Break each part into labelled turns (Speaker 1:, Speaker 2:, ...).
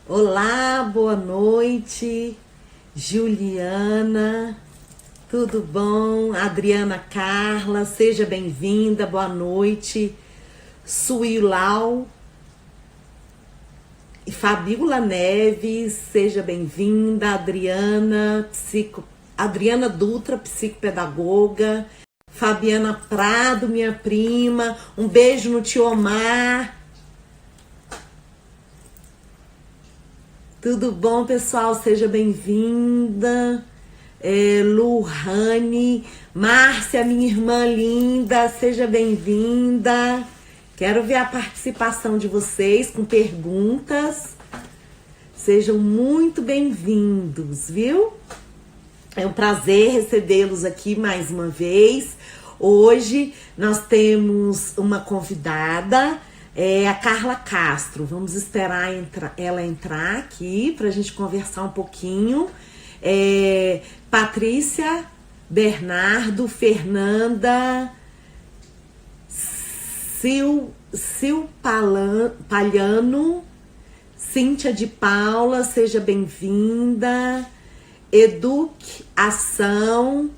Speaker 1: Olá, boa noite, Juliana, tudo bom? Adriana Carla, seja bem-vinda, boa noite. Suilau e Fabíola Neves, seja bem-vinda. Adriana Dutra, psicopedagoga. Fabiana Prado, minha prima, um beijo no tio Omar. Tudo bom, pessoal? Seja bem-vinda. Luhane, Márcia, minha irmã linda, seja bem-vinda. Quero ver a participação de vocês com perguntas. Sejam muito bem-vindos, viu? É um prazer recebê-los aqui mais uma vez. Hoje nós temos uma convidada, a Carla Castro. Vamos esperar ela entrar aqui para a gente conversar um pouquinho. Patrícia, Bernardo, Fernanda, Sil Palhano, Cíntia de Paula, seja bem-vinda. Eduque Ação,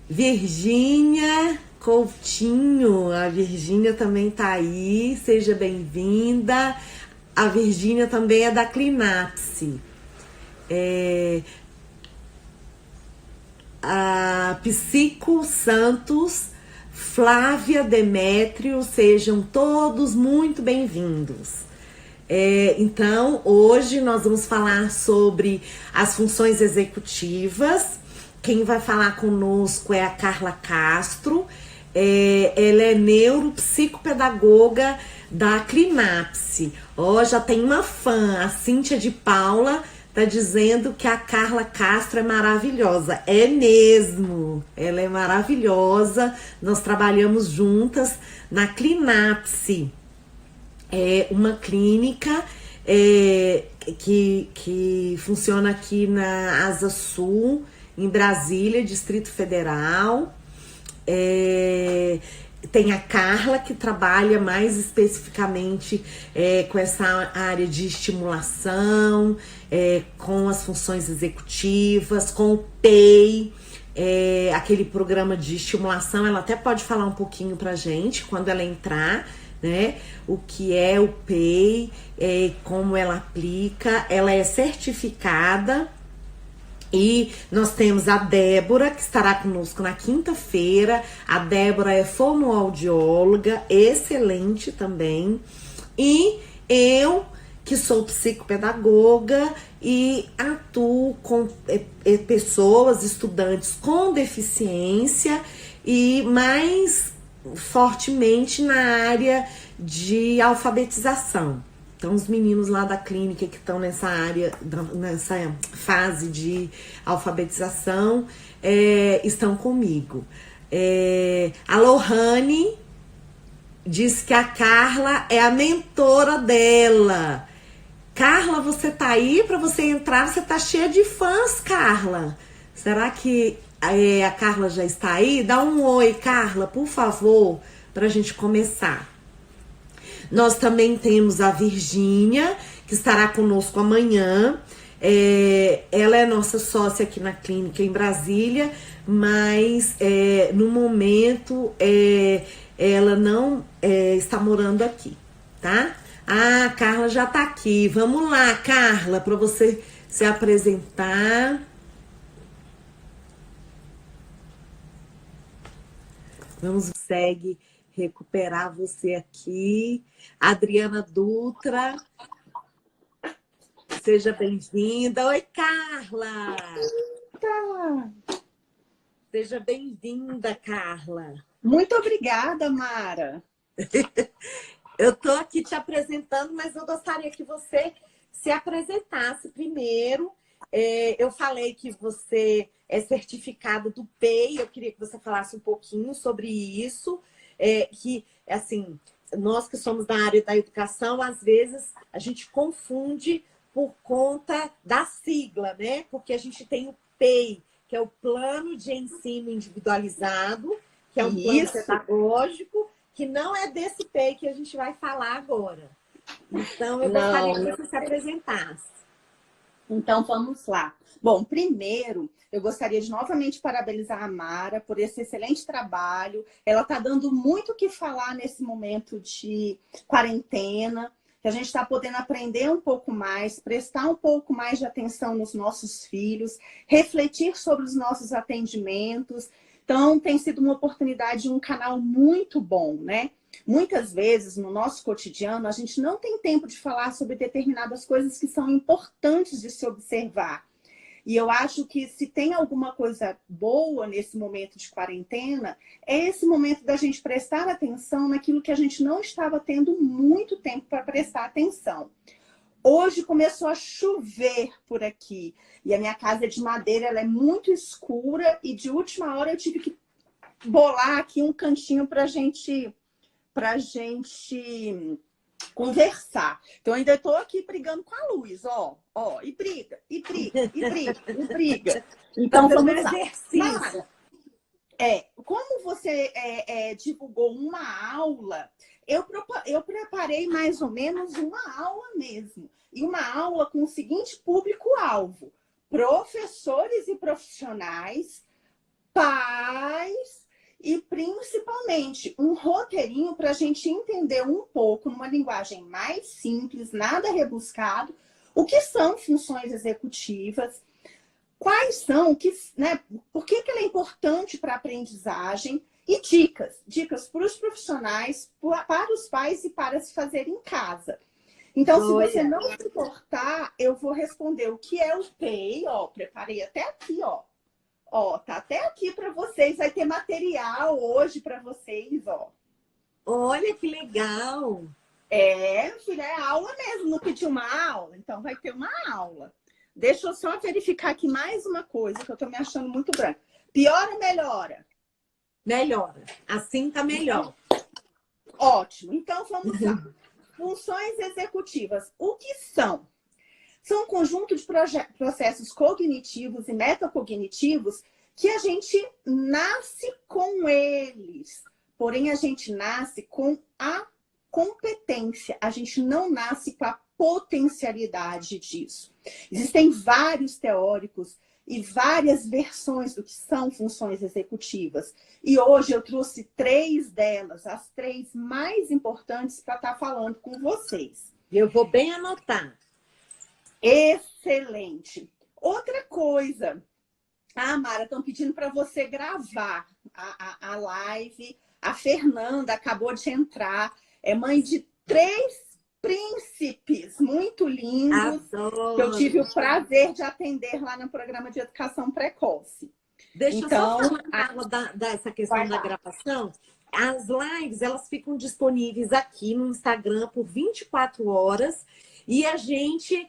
Speaker 1: Virgínia Coutinho, a Virgínia também tá aí, seja bem-vinda. A Virgínia também é da Clinapse. A Psico Santos, Flávia Demétrio, sejam todos muito bem-vindos. Então, hoje nós vamos falar sobre as funções executivas. Quem vai falar conosco é a Carla Castro. Ela é neuropsicopedagoga da Clinapse. Já tem uma fã, a Cíntia de Paula, tá dizendo que a Carla Castro é maravilhosa. É mesmo, ela é maravilhosa. Nós trabalhamos juntas na Clinapse. É uma clínica que funciona aqui na Asa Sul, em Brasília, Distrito Federal. Tem a Carla, que trabalha mais especificamente com essa área de estimulação, com as funções executivas, com o PEI, aquele programa de estimulação. Ela até pode falar um pouquinho pra gente quando ela entrar, né? O que é o PEI, como ela aplica. Ela é certificada. E nós temos a Débora, que estará conosco na quinta-feira. A Débora é fonoaudióloga, excelente também. E eu, que sou psicopedagoga e atuo com pessoas, estudantes com deficiência e mais fortemente na área de alfabetização. Então, os meninos lá da clínica que estão nessa área, nessa fase de alfabetização, estão comigo. A Lohane diz que a Carla é a mentora dela. Carla, você tá aí? Para você entrar, você tá cheia de fãs, Carla. Será que a Carla já está aí? Dá um oi, Carla, por favor, para a gente começar. Nós também temos a Virgínia, que estará conosco amanhã. Ela é nossa sócia aqui na clínica em Brasília, mas no momento ela não está morando aqui, tá? A Carla já tá aqui. Vamos lá, Carla, para você se apresentar. Consegue recuperar você aqui. Adriana Dutra, seja bem-vinda. Oi, Carla! Seja bem-vinda, Carla.
Speaker 2: Muito obrigada, Mara.
Speaker 1: Eu tô aqui te apresentando, mas eu gostaria que você se apresentasse primeiro. Eu falei que você é certificado do PEI, eu queria que você falasse um pouquinho sobre isso. Que, assim, nós que somos da área da educação, às vezes a gente confunde por conta da sigla, né? Porque a gente tem o PEI, que é o Plano de Ensino Individualizado, que é um plano pedagógico, que não é desse PEI que a gente vai falar agora. Então, eu gostaria que você se apresentasse.
Speaker 2: Então, vamos lá. Bom, primeiro, eu gostaria de novamente parabenizar a Mara por esse excelente trabalho. Ela está dando muito o que falar nesse momento de quarentena, que a gente está podendo aprender um pouco mais, prestar um pouco mais de atenção nos nossos filhos, refletir sobre os nossos atendimentos. Então, tem sido uma oportunidade, um canal muito bom, né? Muitas vezes, no nosso cotidiano, a gente não tem tempo de falar sobre determinadas coisas que são importantes de se observar. E eu acho que se tem alguma coisa boa nesse momento de quarentena, é esse momento da gente prestar atenção naquilo que a gente não estava tendo muito tempo para prestar atenção. Hoje começou a chover por aqui. E a minha casa é de madeira, ela é muito escura. E de última hora eu tive que bolar aqui um cantinho para gente conversar. Então, eu ainda estou aqui brigando com a luz, e briga, e briga, e briga, e briga. Então, vamos lá. Mara, como você divulgou uma aula, eu preparei mais ou menos uma aula mesmo. E uma aula com o seguinte público-alvo: professores e profissionais, pais, e principalmente um roteirinho para a gente entender um pouco, numa linguagem mais simples, nada rebuscado, o que são funções executivas, quais são, né, por que ela é importante para a aprendizagem, e dicas para os profissionais, para os pais e para se fazer em casa. Então, se você não se importar, eu vou responder o que é o PEI, preparei até aqui, tá até aqui para vocês, vai ter material hoje para vocês,
Speaker 1: Olha que legal!
Speaker 2: Filha, é aula mesmo, não pedi uma aula, então vai ter uma aula. Deixa eu só verificar aqui mais uma coisa, que eu tô me achando muito branca. Piora ou melhora?
Speaker 1: Melhora. Assim tá melhor.
Speaker 2: Ótimo. Então, vamos lá. Funções executivas. O que são? São um conjunto de processos cognitivos e metacognitivos que a gente nasce com eles. Porém, a gente nasce com a competência. A gente não nasce com a potencialidade disso. Existem vários teóricos e várias versões do que são funções executivas. E hoje eu trouxe 3 delas, as 3 mais importantes para estar falando com vocês.
Speaker 1: Eu vou bem anotar.
Speaker 2: Excelente. Outra coisa. Mara, estão pedindo para você gravar a live. A Fernanda acabou de entrar. É mãe de 3 príncipes muito lindos.
Speaker 1: Adoro.
Speaker 2: Que eu tive o prazer de atender lá no programa de educação precoce.
Speaker 1: Deixa
Speaker 2: então,
Speaker 1: eu só falar dessa questão da gravação. As lives, elas ficam disponíveis aqui no Instagram por 24 horas. E a gente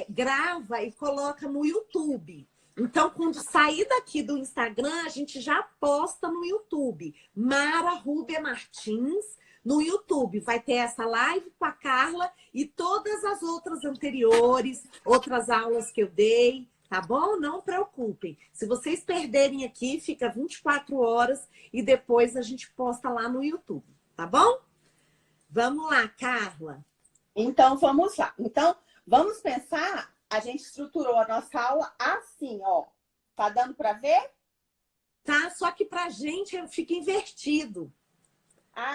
Speaker 1: grava e coloca no YouTube. Então, quando sair daqui do Instagram, a gente já posta no YouTube. Mara Rúbia Martins, no YouTube. Vai ter essa live com a Carla e todas as outras anteriores, outras aulas que eu dei, tá bom? Não preocupem. Se vocês perderem aqui, fica 24 horas e depois a gente posta lá no YouTube, tá bom? Vamos lá, Carla.
Speaker 2: Então, vamos lá. Então, vamos pensar, a gente estruturou a nossa aula assim, Tá dando para ver?
Speaker 1: Tá, só que pra gente fica invertido.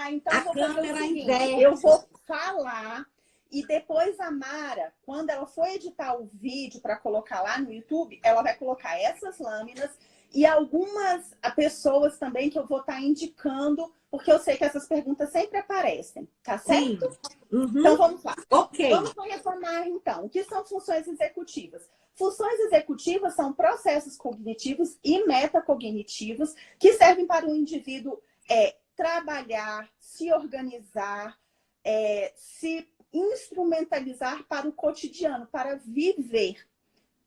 Speaker 2: Então
Speaker 1: a
Speaker 2: vou
Speaker 1: câmera
Speaker 2: fazer o seguinte,
Speaker 1: inverte.
Speaker 2: eu vou falar e depois a Mara, quando ela for editar o vídeo para colocar lá no YouTube, ela vai colocar essas lâminas e algumas pessoas também que eu vou estar indicando, porque eu sei que essas perguntas sempre aparecem, tá certo?
Speaker 1: Uhum.
Speaker 2: Então vamos lá.
Speaker 1: Ok.
Speaker 2: Vamos retomar então. O que são funções executivas? Funções executivas são processos cognitivos e metacognitivos que servem para o indivíduo trabalhar, se organizar, se instrumentalizar para o cotidiano, para viver.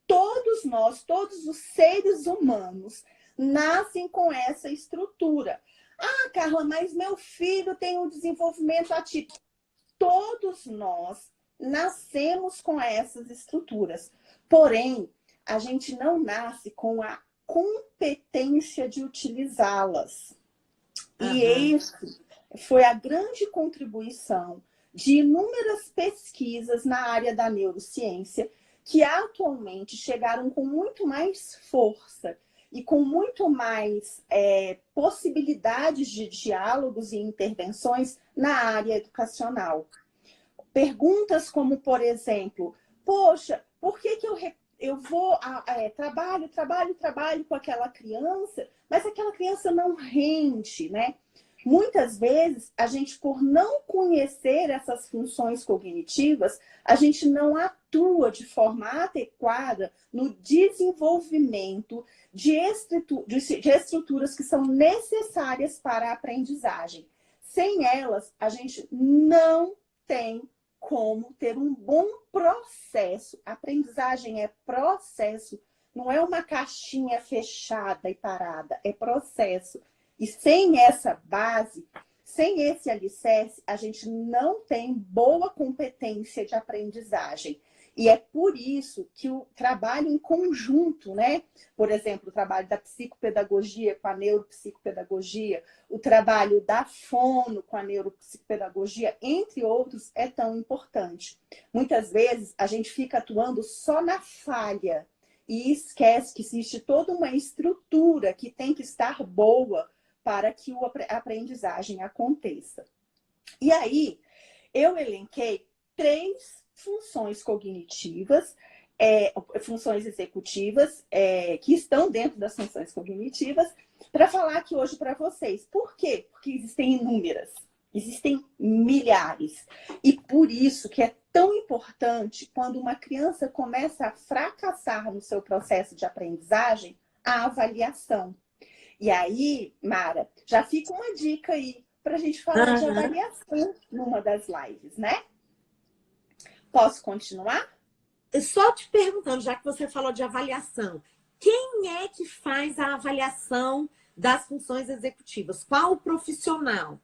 Speaker 2: Todos nós, todos os seres humanos, nascem com essa estrutura. Carla, mas meu filho tem um desenvolvimento atípico. Todos nós nascemos com essas estruturas. Porém, a gente não nasce com a competência de utilizá-las. E esse foi a grande contribuição de inúmeras pesquisas na área da neurociência que atualmente chegaram com muito mais força e com muito mais possibilidades de diálogos e intervenções na área educacional. Perguntas como, por exemplo, poxa, por que eu vou, trabalho com aquela criança, mas aquela criança não rende, né? Muitas vezes, a gente, por não conhecer essas funções cognitivas, a gente não atua de forma adequada no desenvolvimento de estruturas que são necessárias para a aprendizagem. Sem elas, a gente não tem como ter um bom processo. A aprendizagem é processo, não é uma caixinha fechada e parada, é processo. E sem essa base, sem esse alicerce, a gente não tem boa competência de aprendizagem. E é por isso que o trabalho em conjunto, né? Por exemplo, o trabalho da psicopedagogia com a neuropsicopedagogia, o trabalho da fono com a neuropsicopedagogia, entre outros, é tão importante. Muitas vezes a gente fica atuando só na falha e esquece que existe toda uma estrutura que tem que estar boa para que a aprendizagem aconteça. E aí, eu elenquei 3 funções cognitivas, funções executivas, que estão dentro das funções cognitivas, para falar aqui hoje para vocês. Por quê? Porque existem inúmeras, existem milhares. E por isso que é tão importante, quando uma criança começa a fracassar no seu processo de aprendizagem, a avaliação. E aí, Mara, já fica uma dica aí para a gente falar de avaliação numa das lives, né? Posso continuar?
Speaker 1: Só te perguntando, já que você falou de avaliação, quem é que faz a avaliação das funções executivas? Qual o profissional?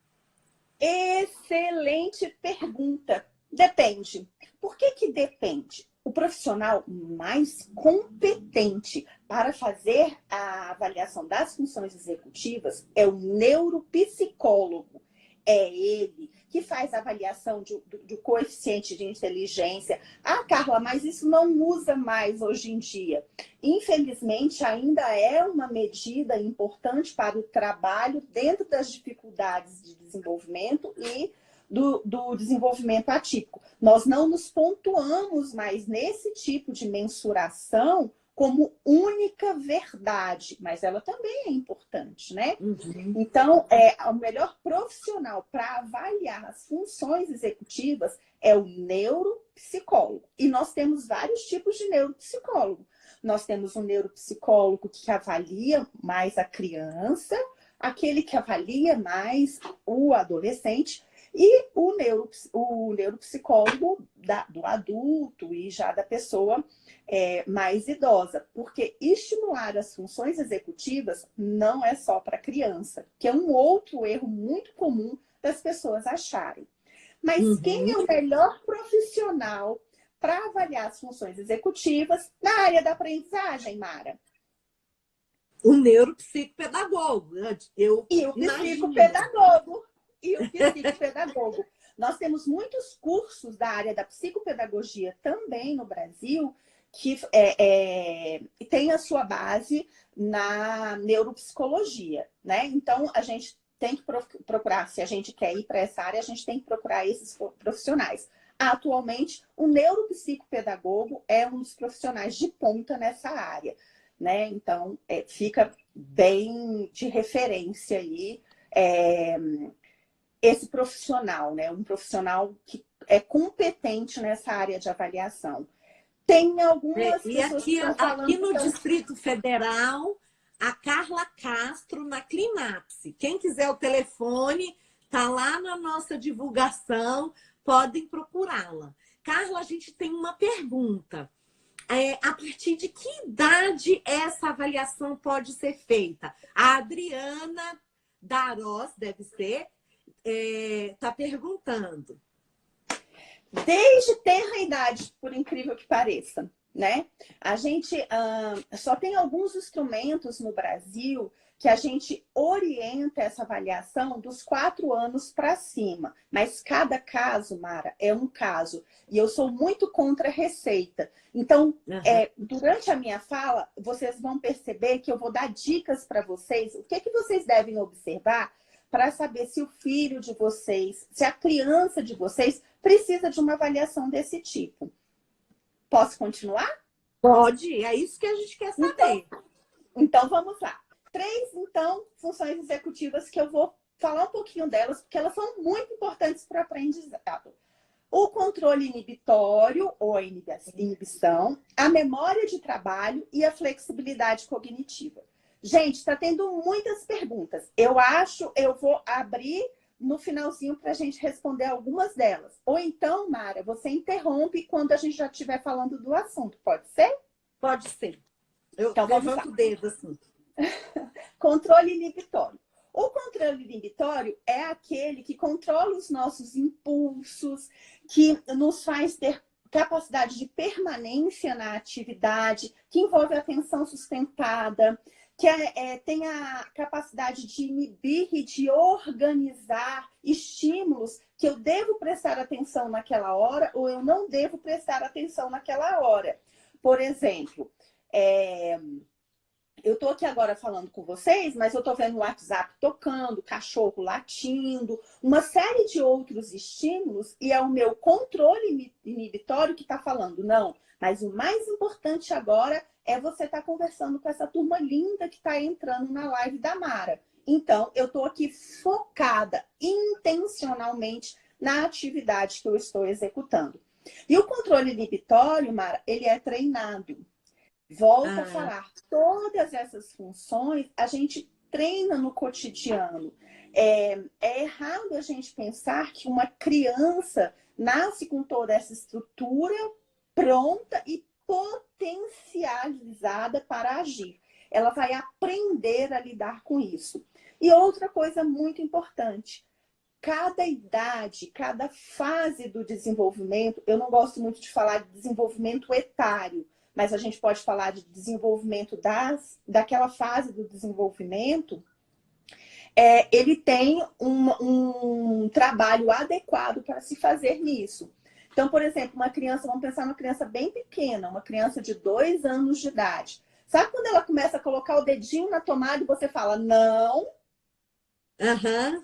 Speaker 2: Excelente pergunta. Depende. Por que depende? O profissional mais competente para fazer a avaliação das funções executivas é o neuropsicólogo. É ele que faz a avaliação do coeficiente de inteligência. Ah, Carla, mas isso não usa mais hoje em dia. Infelizmente, ainda é uma medida importante para o trabalho dentro das dificuldades de desenvolvimento e do desenvolvimento atípico. Nós não nos pontuamos mais nesse tipo de mensuração como única verdade, mas ela também é importante, né?
Speaker 1: Uhum.
Speaker 2: Então, o melhor profissional para avaliar as funções executivas é o neuropsicólogo. E nós temos vários tipos de neuropsicólogo. Nós temos um neuropsicólogo que avalia mais a criança, aquele que avalia mais o adolescente, e o neuropsicólogo do adulto e já da pessoa mais idosa. Porque estimular as funções executivas não é só para criança, que é um outro erro muito comum das pessoas acharem. Mas quem é o melhor profissional para avaliar as funções executivas na área da aprendizagem, Mara?
Speaker 1: O neuropsicopedagogo.
Speaker 2: E o psicopedagogo. Nós temos muitos cursos da área da psicopedagogia também no Brasil que tem a sua base na neuropsicologia, né? Então, a gente tem que procurar, se a gente quer ir para essa área, a gente tem que procurar esses profissionais. Atualmente, o neuropsicopedagogo é um dos profissionais de ponta nessa área, né? Então, fica bem de referência aí esse profissional, né? Um profissional que é competente nessa área de avaliação. Tem algumas pessoas que estão falando...
Speaker 1: Aqui no Distrito Federal, a Carla Castro, na Clinapse. Quem quiser o telefone, tá lá na nossa divulgação, podem procurá-la. Carla, a gente tem uma pergunta. A partir de que idade essa avaliação pode ser feita? A Adriana Darós, deve ser, está perguntando.
Speaker 2: Desde tenra idade, por incrível que pareça, né? A gente só tem alguns instrumentos no Brasil que a gente orienta essa avaliação dos 4 anos para cima. Mas cada caso, Mara, é um caso. E eu sou muito contra a receita. Então, durante a minha fala, vocês vão perceber que eu vou dar dicas para vocês. O que vocês devem observar para saber se o filho de vocês, se a criança de vocês precisa de uma avaliação desse tipo. Posso continuar?
Speaker 3: Pode, é isso que a gente quer saber.
Speaker 2: Então vamos lá. 3, então, funções executivas que eu vou falar um pouquinho delas, porque elas são muito importantes para o aprendizado. O controle inibitório, ou a inibição, a memória de trabalho e a flexibilidade cognitiva. Gente, está tendo muitas perguntas. Eu vou abrir no finalzinho para a gente responder algumas delas. Ou então, Mara, você interrompe quando a gente já estiver falando do assunto. Pode ser?
Speaker 3: Pode ser. Eu
Speaker 2: então,
Speaker 3: levanto o dedo assim.
Speaker 2: Controle inibitório. O controle inibitório é aquele que controla os nossos impulsos, que nos faz ter capacidade de permanência na atividade, que envolve atenção sustentada, que tem a capacidade de inibir e de organizar estímulos que eu devo prestar atenção naquela hora ou eu não devo prestar atenção naquela hora. Por exemplo, eu estou aqui agora falando com vocês, mas eu estou vendo o WhatsApp tocando, cachorro latindo, uma série de outros estímulos e é o meu controle inibitório que está falando. Não, mas o mais importante agora é você estar conversando com essa turma linda que está entrando na live da Mara. Então, eu estou aqui focada intencionalmente na atividade que eu estou executando. E o controle inibitório, Mara, ele é treinado. Volto a falar, todas essas funções a gente treina no cotidiano. É errado a gente pensar que uma criança nasce com toda essa estrutura pronta e potencializada para agir. Ela vai aprender a lidar com isso. E outra coisa muito importante, cada idade, cada fase do desenvolvimento, eu não gosto muito de falar de desenvolvimento etário, mas a gente pode falar de desenvolvimento daquela fase do desenvolvimento, ele tem um trabalho adequado para se fazer nisso. Então, por exemplo, uma criança, vamos pensar numa criança bem pequena, uma criança de 2 anos de idade. Sabe quando ela começa a colocar o dedinho na tomada e você fala, não? E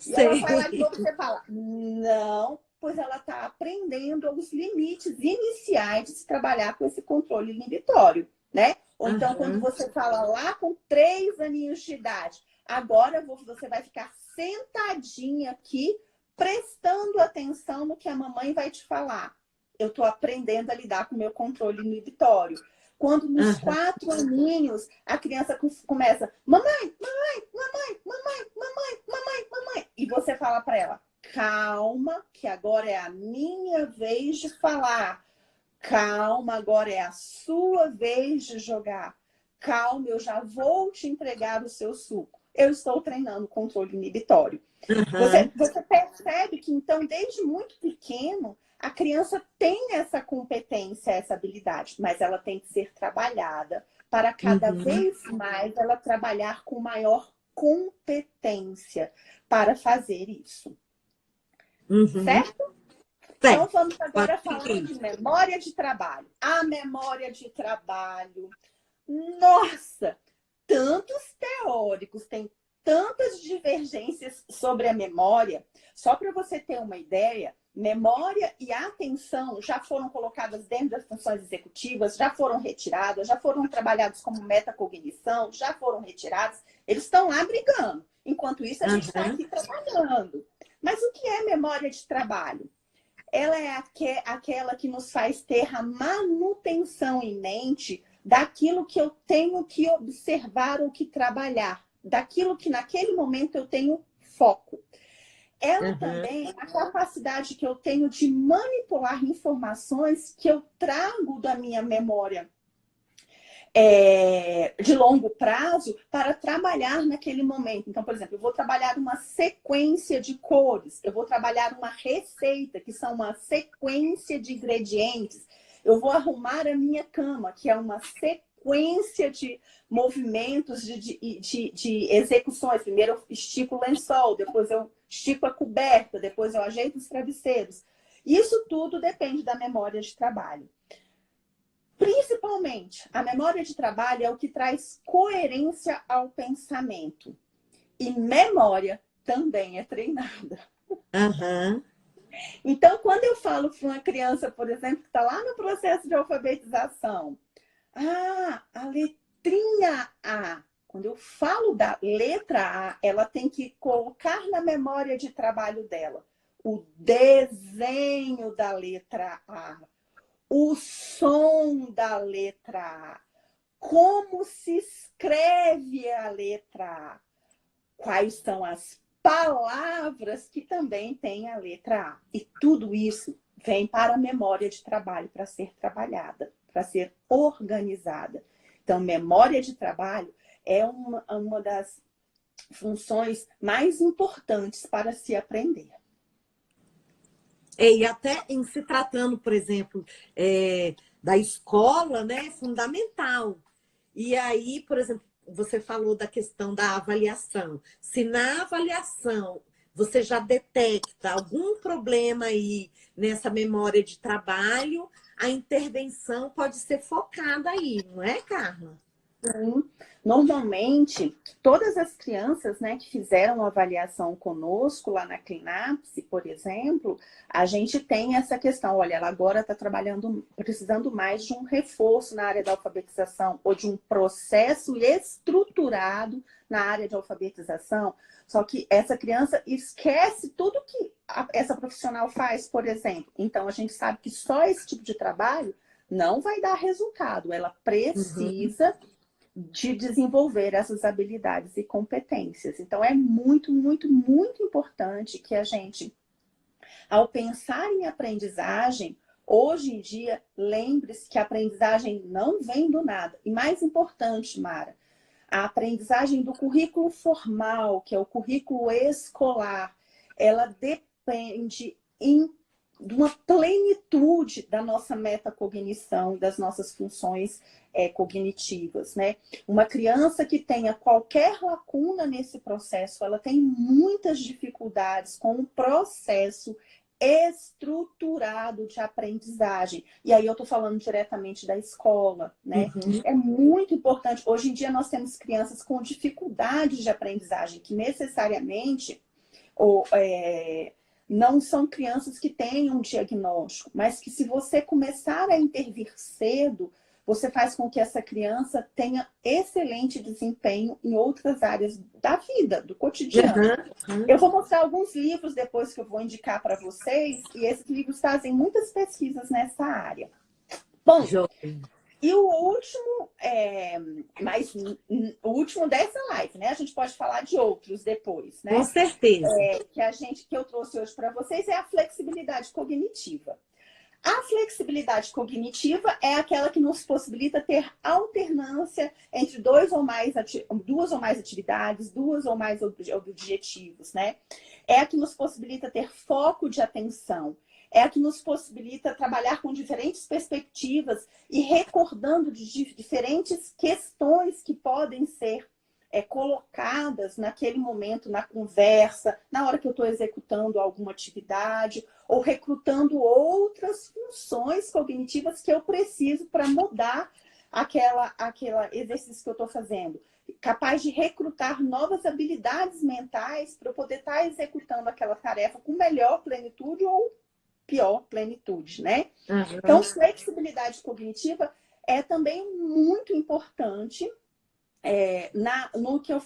Speaker 3: sei.
Speaker 2: ela vai lá de novo e você fala, não, pois ela está aprendendo os limites iniciais de se trabalhar com esse controle inibitório, né? Ou então, quando você fala lá com 3 aninhos de idade, agora você vai ficar sentadinha aqui, prestando atenção no que a mamãe vai te falar. Eu estou aprendendo a lidar com o meu controle inibitório. Quando nos 4 aninhos, a criança começa, mamãe, mamãe, mamãe, mamãe, mamãe, mamãe, mamãe. E você fala para ela, calma, que agora é a minha vez de falar. Calma, agora é a sua vez de jogar. Calma, eu já vou te entregar o seu suco. Eu estou treinando o controle inibitório. Você percebe que, então, desde muito pequeno, a criança tem essa competência, essa habilidade, mas ela tem que ser trabalhada para cada vez mais ela trabalhar com maior competência para fazer isso. Certo? Então, vamos agora falar de memória de trabalho. A memória de trabalho, nossa, tantos teóricos, tem tantas divergências sobre a memória. Só para você ter uma ideia, memória e atenção já foram colocadas dentro das funções executivas, já foram retiradas, já foram trabalhados como metacognição, já foram retirados. Eles estão lá brigando. Enquanto isso, a gente está aqui trabalhando. Mas o que é memória de trabalho? Ela é aquela que nos faz ter a manutenção em mente daquilo que eu tenho que observar ou que trabalhar, daquilo que naquele momento eu tenho foco. Ela também é a capacidade que eu tenho de manipular informações que eu trago da minha memória de longo prazo para trabalhar naquele momento. Então, por exemplo, eu vou trabalhar uma sequência de cores, eu vou trabalhar uma receita, que são uma sequência de ingredientes, eu vou arrumar a minha cama, que é uma sequência de movimentos, de execuções. Primeiro eu estico o lençol, depois eu estico a coberta, depois eu ajeito os travesseiros. Isso tudo depende da memória de trabalho. Principalmente, a memória de trabalho é o que traz coerência ao pensamento. E memória também é treinada.
Speaker 1: Aham.
Speaker 2: Então, quando eu falo para uma criança, por exemplo, que está lá no processo de alfabetização, a letrinha A. Quando eu falo da letra A, ela tem que colocar na memória de trabalho dela o desenho da letra A, o som da letra A, como se escreve a letra A, quais são as palavras que também têm a letra A. E tudo isso vem para a memória de trabalho, para ser trabalhada, para ser organizada. Então, memória de trabalho é uma das funções mais importantes para se aprender.
Speaker 1: E até em se tratando, por exemplo, da escola, né, é fundamental. E aí, por exemplo, você falou da questão da avaliação. Se na avaliação você já detecta algum problema aí nessa memória de trabalho, a intervenção pode ser focada aí, não é, Carla?
Speaker 2: Sim. Normalmente, todas as crianças, né, que fizeram a avaliação conosco lá na Clinapse, por exemplo, a gente tem essa questão, olha, ela agora está precisando mais de um reforço na área da alfabetização ou de um processo estruturado na área de alfabetização, só que essa criança esquece tudo que essa profissional faz, por exemplo. Então, a gente sabe que só esse tipo de trabalho não vai dar resultado, ela precisa de desenvolver essas habilidades e competências. Então, é muito, muito, muito importante que a gente, ao pensar em aprendizagem, hoje em dia, lembre-se que a aprendizagem não vem do nada. E mais importante, Mara, a aprendizagem do currículo formal, que é o currículo escolar, ela depende de uma plenitude da nossa metacognição, das nossas funções cognitivas, né? Uma criança que tenha qualquer lacuna nesse processo, ela tem muitas dificuldades com o processo estruturado de aprendizagem. E aí eu estou falando diretamente da escola, né?
Speaker 1: Uhum.
Speaker 2: É muito importante. Hoje em dia nós temos crianças com dificuldades de aprendizagem, que necessariamente não são crianças que têm um diagnóstico, mas que se você começar a intervir cedo, você faz com que essa criança tenha excelente desempenho em outras áreas da vida, do cotidiano.
Speaker 1: Uhum.
Speaker 2: Eu vou mostrar alguns livros depois que eu vou indicar para vocês, e esses livros trazem muitas pesquisas nessa área. Bom, e o último, o último dessa live, né? A gente pode falar de outros depois, né?
Speaker 1: Com certeza.
Speaker 2: Que eu trouxe hoje para vocês é a flexibilidade cognitiva. A flexibilidade cognitiva é aquela que nos possibilita ter alternância entre duas ou mais atividades, duas ou mais objetivos, né? É a que nos possibilita ter foco de atenção. É a que nos possibilita trabalhar com diferentes perspectivas e recordando de diferentes questões que podem ser colocadas naquele momento, na conversa, na hora que eu estou executando alguma atividade, ou recrutando outras funções cognitivas que eu preciso para mudar aquela exercício que eu estou fazendo. Capaz de recrutar novas habilidades mentais para eu poder estar executando aquela tarefa com melhor plenitude ou pior plenitude, né?
Speaker 1: Uhum.
Speaker 2: Então, flexibilidade cognitiva é também muito importante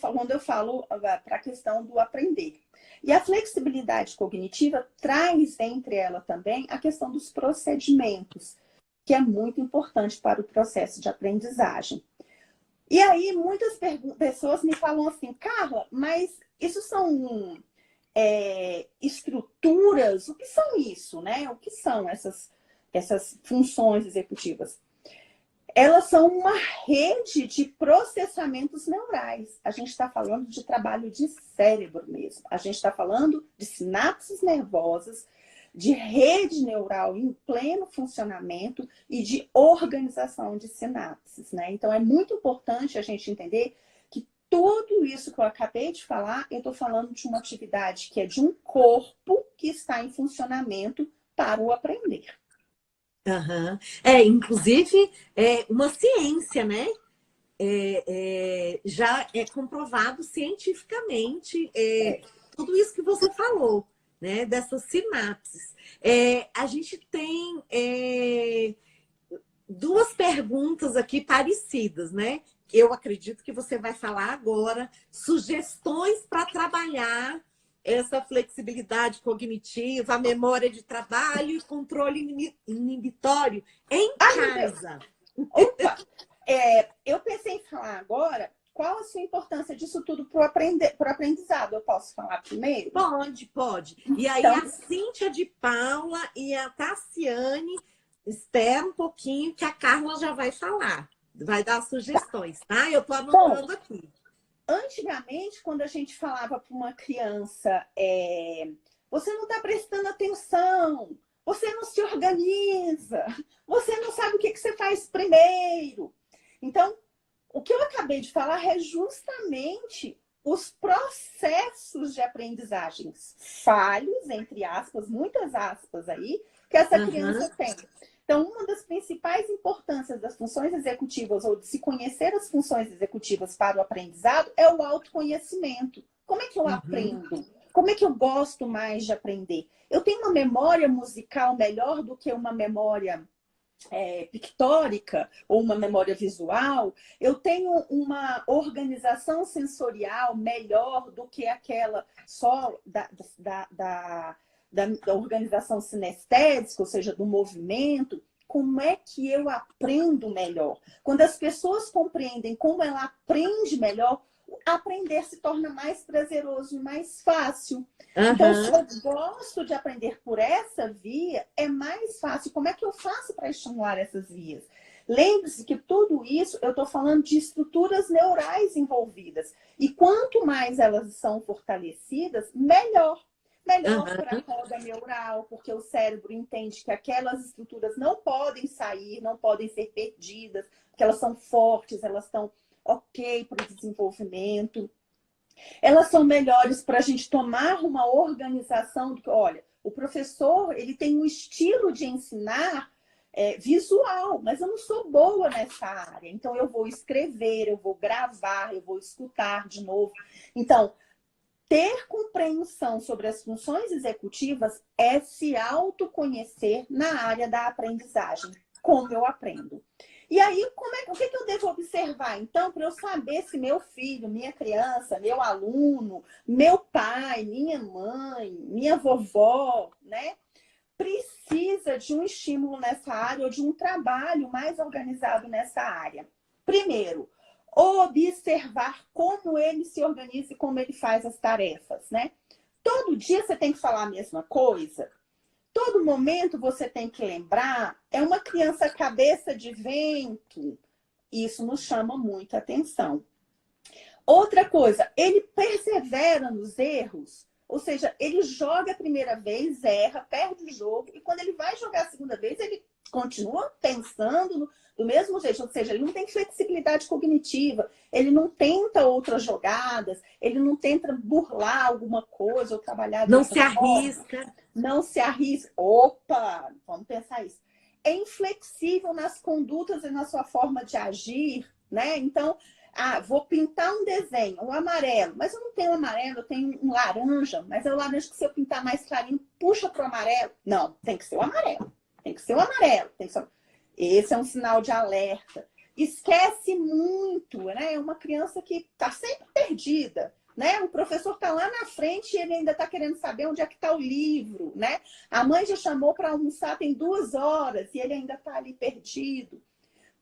Speaker 2: quando eu falo para a questão do aprender. E a flexibilidade cognitiva traz entre ela também a questão dos procedimentos, que é muito importante para o processo de aprendizagem. E aí muitas pessoas me falam assim, Carla, mas isso são estruturas? O que são isso, né? O que são essas funções executivas? Elas são uma rede de processamentos neurais. A gente está falando de trabalho de cérebro mesmo. A gente está falando de sinapses nervosas de rede neural em pleno funcionamento e de organização de sinapses, né? Então, é muito importante a gente entender que tudo isso que eu acabei de falar, eu estou falando de uma atividade que é de um corpo que está em funcionamento para o aprender.
Speaker 1: Aham. Inclusive, é uma ciência, né? Já é comprovado cientificamente tudo isso que você falou, né? Dessas sinapses. A gente tem duas perguntas aqui parecidas, né? Eu acredito que você vai falar agora sugestões para trabalhar essa flexibilidade cognitiva, a memória de trabalho e controle inibitório em casa.
Speaker 2: Opa! Eu pensei em falar agora qual a sua importância disso tudo para o aprendizado. Eu posso falar primeiro?
Speaker 1: Pode. E aí
Speaker 2: Então,
Speaker 1: a Cíntia de Paula e a Tassiane, espera um pouquinho que a Carla já vai falar. Vai dar sugestões, tá? Eu estou anotando aqui.
Speaker 2: Antigamente, quando a gente falava para uma criança, você não está prestando atenção, você não se organiza, você não sabe o que você faz primeiro. Então, o que eu acabei de falar é justamente os processos de aprendizagens falhos, entre aspas, muitas aspas aí, que essa criança tem. Então, uma das principais importâncias das funções executivas ou de se conhecer as funções executivas para o aprendizado é o autoconhecimento. Como é que eu aprendo? Como é que eu gosto mais de aprender? Eu tenho uma memória musical melhor do que uma memória pictórica ou uma memória visual? Eu tenho uma organização sensorial melhor do que aquela só da organização sinestésica, ou seja, do movimento? Como é que eu aprendo melhor? Quando as pessoas compreendem como ela aprende melhor, aprender se torna mais prazeroso e mais fácil. Então, se eu gosto de aprender por essa via, é mais fácil. Como é que eu faço para estimular essas vias? Lembre-se que tudo isso, eu estou falando de estruturas neurais envolvidas. E quanto mais elas são fortalecidas, melhor. Melhor para a roda neural, porque o cérebro entende que aquelas estruturas não podem sair, não podem ser perdidas, porque elas são fortes, elas estão ok para o desenvolvimento. Elas são melhores para a gente tomar uma organização. Olha, o professor ele tem um estilo de ensinar visual, mas eu não sou boa nessa área. Então, eu vou escrever, eu vou gravar, eu vou escutar de novo. Então, ter compreensão sobre as funções executivas é se autoconhecer na área da aprendizagem. Como eu aprendo. E aí, o que eu devo observar, então, para eu saber se meu filho, minha criança, meu aluno, meu pai, minha mãe, minha vovó, né, precisa de um estímulo nessa área ou de um trabalho mais organizado nessa área? Primeiro, observar como ele se organiza e como ele faz as tarefas, né? Todo dia você tem que falar a mesma coisa? Todo momento você tem que lembrar? É uma criança cabeça de vento? Isso nos chama muita atenção. Outra coisa, ele persevera nos erros, ou seja, ele joga a primeira vez, erra, perde o jogo, e quando ele vai jogar a segunda vez, ele continua pensando do mesmo jeito, ou seja, ele não tem flexibilidade cognitiva, ele não tenta outras jogadas, ele não tenta burlar alguma coisa ou trabalhar de outra forma. Não se arrisca. Opa, vamos pensar isso. É inflexível nas condutas e na sua forma de agir, né? Então, vou pintar um desenho, um amarelo, mas eu não tenho amarelo, eu tenho um laranja, mas é o laranja que se eu pintar mais clarinho, puxa para o amarelo. Não, tem que ser o amarelo. Tem que ser o amarelo. Esse é um sinal de alerta. Esquece muito, né? É uma criança que está sempre perdida, né? O professor está lá na frente e ele ainda está querendo saber onde é que está o livro, né? A mãe já chamou para almoçar tem 2 horas e ele ainda está ali perdido.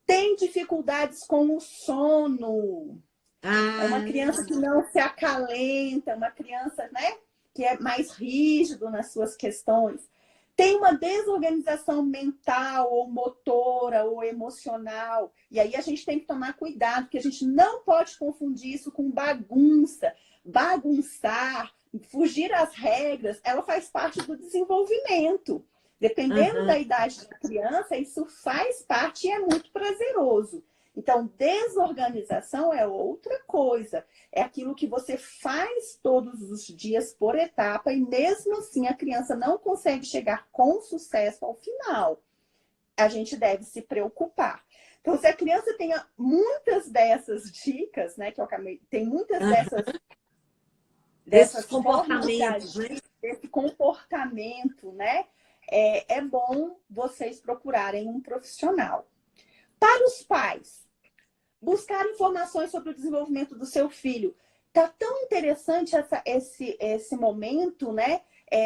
Speaker 2: Tem dificuldades com o sono. É uma criança que não se acalenta, uma criança, né, que é mais rígido nas suas questões. Tem uma desorganização mental, ou motora, ou emocional. E aí a gente tem que tomar cuidado, porque a gente não pode confundir isso com bagunça. Bagunçar, fugir às regras, ela faz parte do desenvolvimento. Dependendo da idade da criança, isso faz parte e é muito prazeroso. Então, desorganização é outra coisa. É aquilo que você faz todos os dias por etapa e mesmo assim a criança não consegue chegar com sucesso ao final. A gente deve se preocupar. Então, se a criança tem muitas dessas dicas, né, que eu acabei, tem muitas dessas
Speaker 1: comportamentos, né?
Speaker 2: Desse comportamento, né? É bom vocês procurarem um profissional. Para os pais, buscar informações sobre o desenvolvimento do seu filho. Tá tão interessante esse momento, né?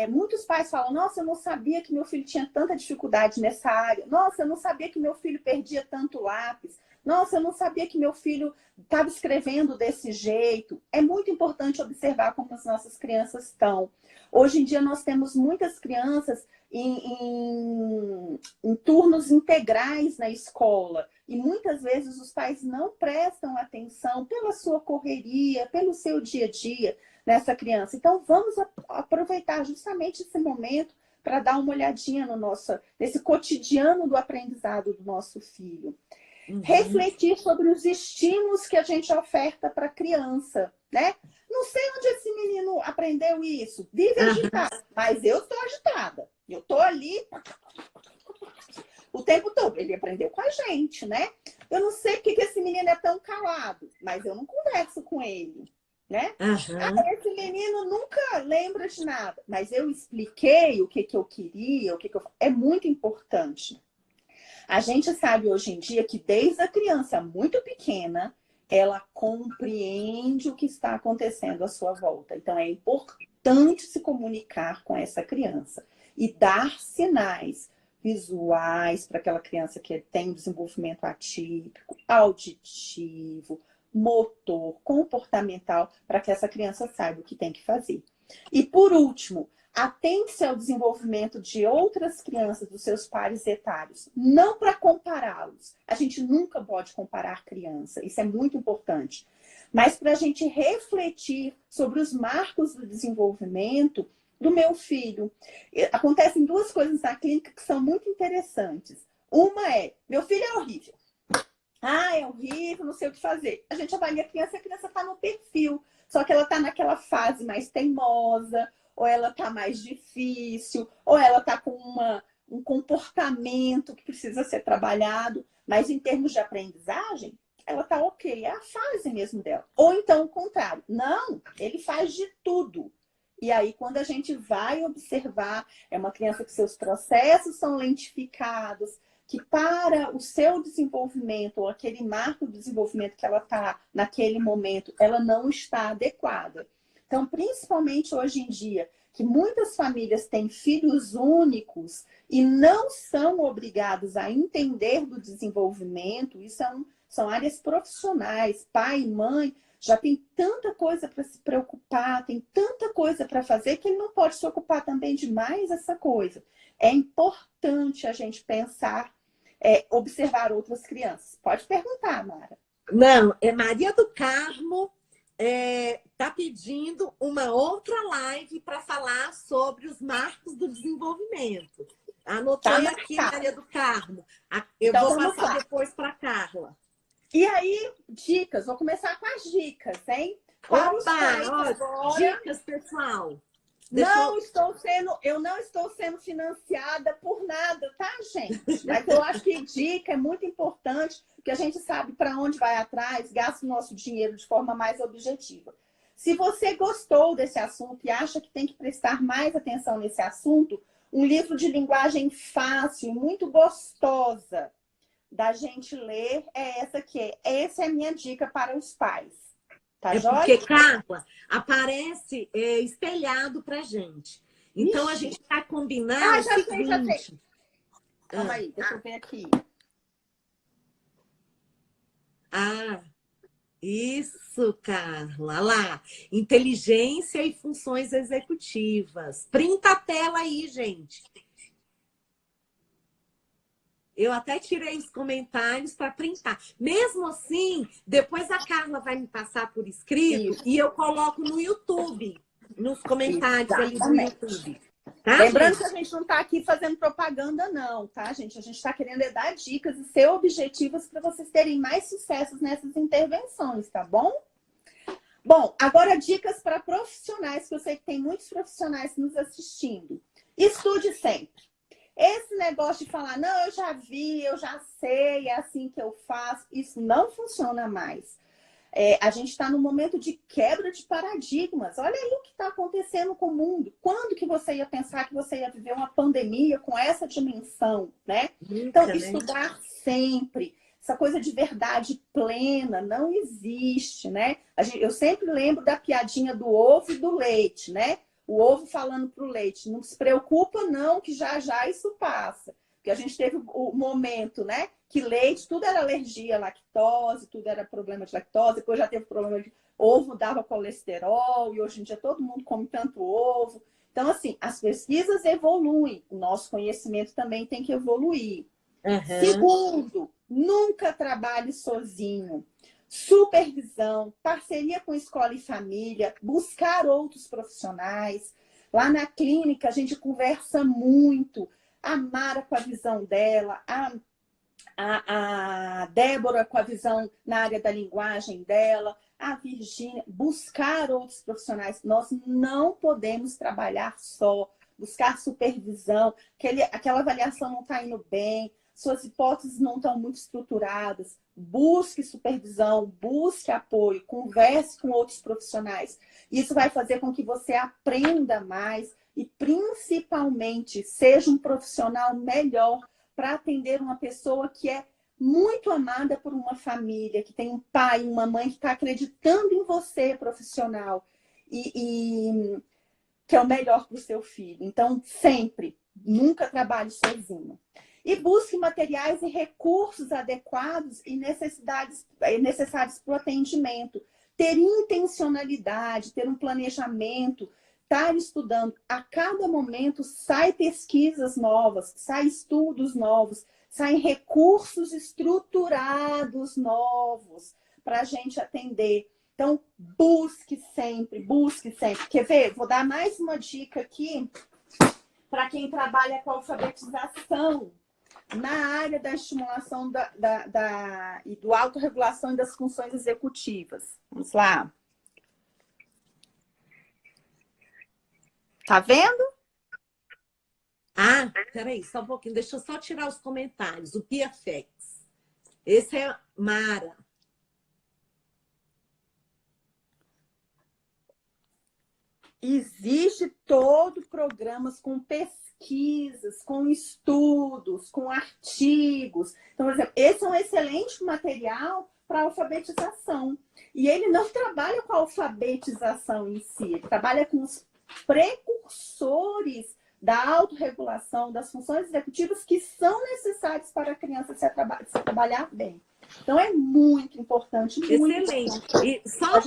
Speaker 2: Muitos pais falam, nossa, eu não sabia que meu filho tinha tanta dificuldade nessa área. Nossa, eu não sabia que meu filho perdia tanto lápis. Nossa, eu não sabia que meu filho estava escrevendo desse jeito. É muito importante observar como as nossas crianças estão. Hoje em dia nós temos muitas crianças em turnos integrais na escola. E muitas vezes os pais não prestam atenção pela sua correria, pelo seu dia a dia nessa criança. Então, vamos aproveitar justamente esse momento para dar uma olhadinha nesse cotidiano do aprendizado do nosso filho. Refletir sobre os estímulos que a gente oferta para a criança, né? Não sei onde esse menino aprendeu isso. Vive agitado, mas eu estou agitada. Eu estou ali o tempo todo. Ele aprendeu com a gente, né? Eu não sei porque que esse menino é tão calado, mas eu não converso com ele, né? Esse menino nunca lembra de nada, mas eu expliquei o que eu queria, É muito importante. A gente sabe hoje em dia que desde a criança muito pequena, ela compreende o que está acontecendo à sua volta. Então, é importante se comunicar com essa criança e dar sinais visuais para aquela criança que tem um desenvolvimento atípico, auditivo, motor, comportamental, para que essa criança saiba o que tem que fazer. E, por último, atente-se ao desenvolvimento de outras crianças dos seus pares etários, não para compará-los. A gente nunca pode comparar criança, isso é muito importante. Mas para a gente refletir sobre os marcos do desenvolvimento do meu filho. Acontecem duas coisas na clínica que são muito interessantes. Uma é, meu filho é horrível. É horrível, não sei o que fazer. A gente avalia a criança está no perfil, só que ela está naquela fase mais teimosa, ou ela está mais difícil, ou ela está com um comportamento que precisa ser trabalhado. Mas em termos de aprendizagem, ela está ok, é a fase mesmo dela. Ou então o contrário. Não, ele faz de tudo. E aí, quando a gente vai observar, é uma criança que seus processos são lentificados, que para o seu desenvolvimento, ou aquele marco de desenvolvimento que ela está naquele momento, ela não está adequada. Então, principalmente hoje em dia, que muitas famílias têm filhos únicos e não são obrigados a entender do desenvolvimento, isso são áreas profissionais, pai e mãe, já tem tanta coisa para se preocupar, tem tanta coisa para fazer que ele não pode se ocupar também de mais essa coisa. É importante a gente pensar, observar outras crianças. Pode perguntar, Mara.
Speaker 1: Não, Maria do Carmo está pedindo uma outra live para falar sobre os marcos do desenvolvimento. Anotei aqui, Maria do Carmo. Eu
Speaker 2: então,
Speaker 1: vou passar depois para a Carla.
Speaker 2: E aí, dicas. Vou começar com as dicas, hein?
Speaker 1: Para os pais agora. Dicas, pessoal.
Speaker 2: Eu não estou sendo financiada por nada, tá, gente? Mas eu acho que dica é muito importante, porque a gente sabe para onde vai atrás, gasta o nosso dinheiro de forma mais objetiva. Se você gostou desse assunto e acha que tem que prestar mais atenção nesse assunto, um livro de linguagem fácil, muito gostosa da gente ler é essa aqui. Essa é a minha dica para os pais. Tá,
Speaker 1: porque, Carla, aparece espelhado pra gente. Então, a gente vai combinar
Speaker 2: já sei. Calma aí, deixa eu ver aqui.
Speaker 1: Isso, Carla. Lá, inteligência e funções executivas. Printa a tela aí, gente. Eu até tirei os comentários para printar. Mesmo assim, depois a Carla vai me passar por escrito
Speaker 2: Isso.
Speaker 1: e eu coloco no YouTube, nos comentários ali do
Speaker 2: Exatamente.
Speaker 1: YouTube. Tá,
Speaker 2: Lembrando
Speaker 1: gente?
Speaker 2: que a gente não está aqui fazendo propaganda, não, tá, gente? A gente está querendo dar dicas e ser objetivos para vocês terem mais sucessos nessas intervenções, tá bom? Bom, agora dicas para profissionais, que eu sei que tem muitos profissionais nos assistindo. Estude sempre. Esse negócio de falar, não, eu já vi, eu já sei, é assim que eu faço, isso não funciona mais. A gente está num momento de quebra de paradigmas. Olha aí o que está acontecendo com o mundo. Quando que você ia pensar que você ia viver uma pandemia com essa dimensão, né? Então, estudar sempre. Essa coisa de verdade plena não existe, né? Eu sempre lembro da piadinha do ovo e do leite, né? O ovo falando para o leite, não se preocupa não, que já já isso passa. Porque a gente teve o momento, né? Que leite, tudo era alergia à lactose, tudo era problema de lactose, depois já teve problema de ovo, dava colesterol, e hoje em dia todo mundo come tanto ovo. Então, assim, as pesquisas evoluem, o nosso conhecimento também tem que evoluir. Segundo, nunca trabalhe sozinho. Supervisão, parceria com escola e família, buscar outros profissionais. Lá na clínica a gente conversa muito. A Mara com a visão dela, a Débora com a visão na área da linguagem dela, a Virgínia, buscar outros profissionais. Nós não podemos trabalhar só, buscar supervisão, aquela avaliação não está indo bem, suas hipóteses não estão muito estruturadas. Busque supervisão, busque apoio, converse com outros profissionais. Isso vai fazer com que você aprenda mais e, principalmente, seja um profissional melhor para atender uma pessoa que é muito amada por uma família, que tem um pai, uma mãe que está acreditando em você, profissional, e que é o melhor para o seu filho. Então, sempre, nunca trabalhe sozinho. E busque materiais e recursos adequados e necessários para o atendimento. Ter intencionalidade, ter um planejamento, estar estudando. A cada momento sai pesquisas novas, sai estudos novos, saem recursos estruturados novos para a gente atender. Então, busque sempre, busque sempre. Quer ver? Vou dar mais uma dica aqui para quem trabalha com alfabetização na área da estimulação e do autorregulação e das funções executivas. Vamos lá. Tá vendo?
Speaker 1: Ah, peraí, só um pouquinho. Deixa eu só tirar os comentários. O PFX. Esse é Mara.
Speaker 2: Existe todo programas com pesquisas, com estudos, com artigos. Então, por exemplo, esse é um excelente material para alfabetização. E ele não trabalha com a alfabetização em si, ele trabalha com os precursores da autorregulação, das funções executivas que são necessárias para a criança se trabalhar bem. Então, é muito importante. Muito
Speaker 1: excelente.
Speaker 2: importante.
Speaker 1: E só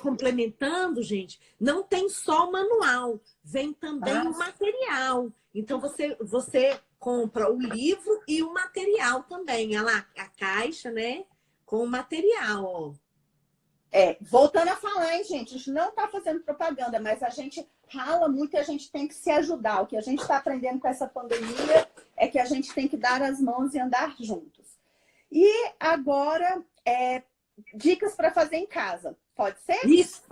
Speaker 1: complementando, gente, não tem só o manual, vem também o material. Então, você compra o livro e o material também. Olha lá, a caixa, né? Com o material, ó.
Speaker 2: Voltando a falar, hein, gente? A gente não está fazendo propaganda, mas a gente rala muito e a gente tem que se ajudar. O que a gente está aprendendo com essa pandemia é que a gente tem que dar as mãos e andar juntos. E agora, dicas para fazer em casa. Pode ser?
Speaker 1: Isso.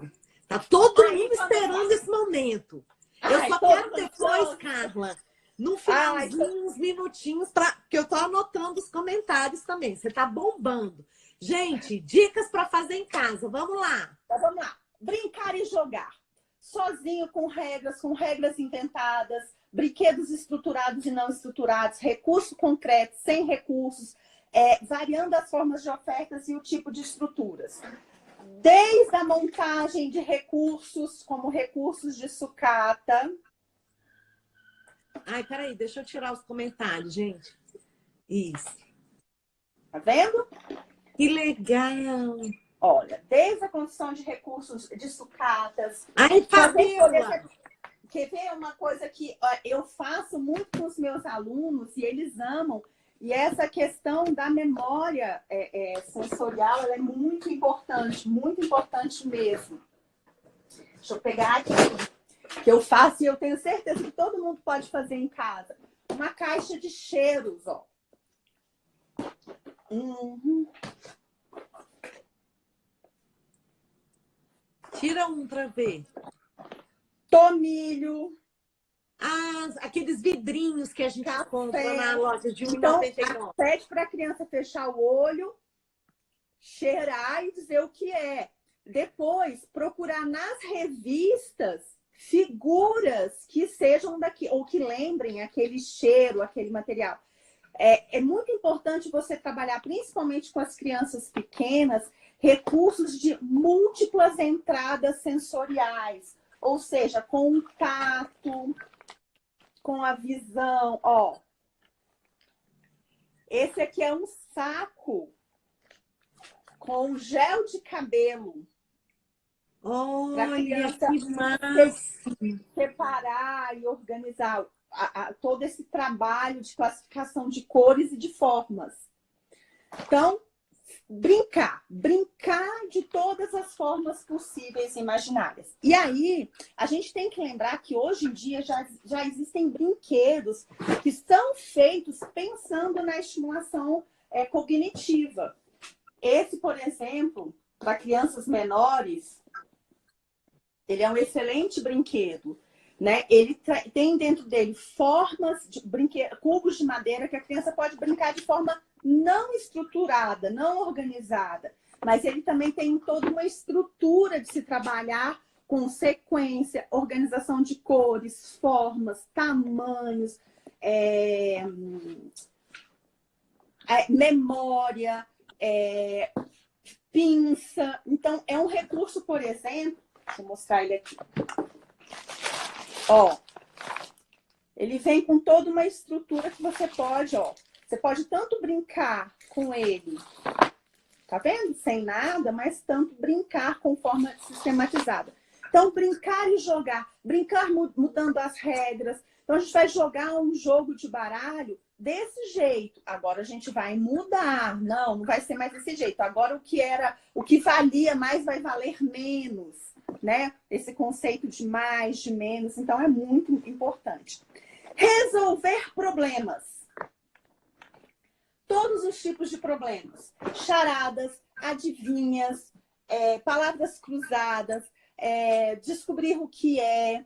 Speaker 1: Tá todo mundo esperando esse momento. Eu só quero depois, Carla, no finalzinho, uns minutinhos, porque eu tô anotando os comentários também. Você tá bombando. Gente, dicas para fazer em casa. Vamos lá.
Speaker 2: Então, vamos lá. Brincar e jogar. Sozinho, com regras inventadas, brinquedos estruturados e não estruturados, recurso concreto, sem recursos, variando as formas de ofertas e o tipo de estruturas. Desde a montagem de recursos, como recursos de sucata.
Speaker 1: Ai, peraí, deixa eu tirar os comentários, gente. Isso.
Speaker 2: Tá vendo?
Speaker 1: Que legal!
Speaker 2: Olha, desde a construção de recursos de sucatas.
Speaker 1: Ai, Fabiola!
Speaker 2: Quer ver uma coisa que eu faço muito com os meus alunos e eles amam? E essa questão da memória sensorial, ela é muito importante mesmo. Deixa eu pegar aqui, que eu faço e eu tenho certeza que todo mundo pode fazer em casa. Uma caixa de cheiros, ó.
Speaker 3: Tira um para ver.
Speaker 2: Tomilho.
Speaker 3: Ah, aqueles vidrinhos que a gente compra na loja de
Speaker 2: Então,
Speaker 3: R$1,99.
Speaker 2: pede para a criança fechar o olho, cheirar e dizer o que é. Depois, procurar nas revistas figuras que sejam daqui, ou que lembrem aquele cheiro, aquele material. É muito importante você trabalhar, principalmente com as crianças pequenas, recursos de múltiplas entradas sensoriais. Ou seja, com o tato, com a visão. Ó, esse aqui é um saco com gel de cabelo.
Speaker 3: Olha, que massa!
Speaker 2: Separar e organizar todo esse trabalho de classificação de cores e de formas. Então, brincar de todas as formas possíveis e imaginárias. E aí, a gente tem que lembrar que hoje em dia já existem brinquedos que são feitos pensando na estimulação cognitiva. Esse, por exemplo, para crianças menores, ele é um excelente brinquedo, né? Ele tem dentro dele formas de cubos de madeira que a criança pode brincar de forma não estruturada, não organizada, mas ele também tem toda uma estrutura de se trabalhar com sequência, organização de cores, formas, tamanhos, memória, pinça. Então, é um recurso, por exemplo, deixa eu mostrar ele aqui. Ó, ele vem com toda uma estrutura que você pode, ó. Você pode tanto brincar com ele, tá vendo? Sem nada, mas tanto brincar com forma sistematizada. Então, brincar e jogar. Brincar mudando as regras. Então, a gente vai jogar um jogo de baralho desse jeito. Agora a gente vai mudar. Não vai ser mais desse jeito. Agora o que valia mais vai valer menos, né? Esse conceito de mais, de menos. Então, é muito importante. Resolver problemas. Todos os tipos de problemas. Charadas, adivinhas, palavras cruzadas, descobrir o que é,